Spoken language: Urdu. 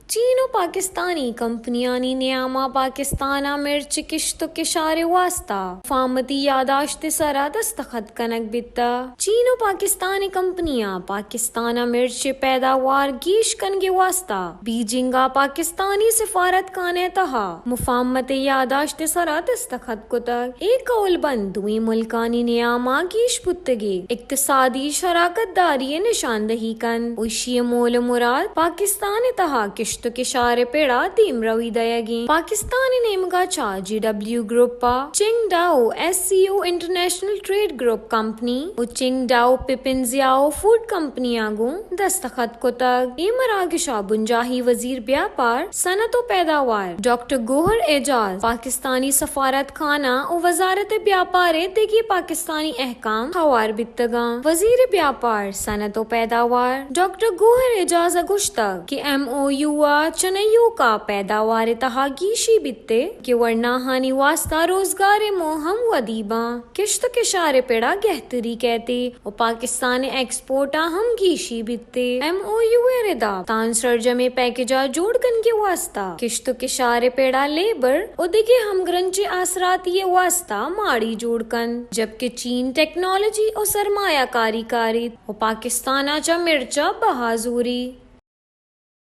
چین و پاکستانی کمپنیانی نیاما پاکستانا مرچ کشت و کشار واسطہ مفاہمتی یادداشت سرا دستخط کنک بیتا۔ چین و پاکستانی کمپنیاں پاکستانا مرچ پیداوار گیش کنگے واسطہ بیجنگا پاکستانی سفارت خانے تہا مفاہمت یادداشت سرا دستخط کتک۔ ایک قول بند دوئی ملکانی نیاما گیش پتگی اقتصادی شراکت داری نشاندہی کن اوشی مول مراد پاکستان تہا کشت کشار پیڑا تیم روی دیگی۔ پاکستانی نیمگا چا جی ڈبلیو گروپا چنگ ڈاؤ ایس سی او انٹرنیشنل ٹریڈ گروپ کمپنی و چنگ ڈاؤ پیپنزیاؤ فوڈ کمپنیاں گوں دستخط کتگ۔ ای مراگشا بنجاہی وزیر بیاپار صنعت و پیداوار ڈاکٹر گوہر اعجاز پاکستانی سفارت خانہ و وزارت بیاپار دیگی پاکستانی احکام خوار بیتگاں۔ وزیر بیاپار صنعت و پیداوار ڈاکٹر گوہر اعجاز گوشتگ کہ ایم او یو چنئیو کا پیداوار تہا گیشی بیتے کہ ورنہ ہانی واسطہ روزگار موہم ودیباں کشت کشار پیڑا گہتری کہتے و پاکستان ایکسپورٹا ہم گیشی بیتے۔ ایم او یو ردا تان سرجم پیکجا جوڑ کن کے واسطہ کشت کشار پیڑا لیبر و دیگے ہم گرنچ آسراتی واسطہ ماڑی جوڑ کن، جبکہ چین ٹیکنالوجی و سرمایہ کاری و پاکستانا چا مرچا بہازوری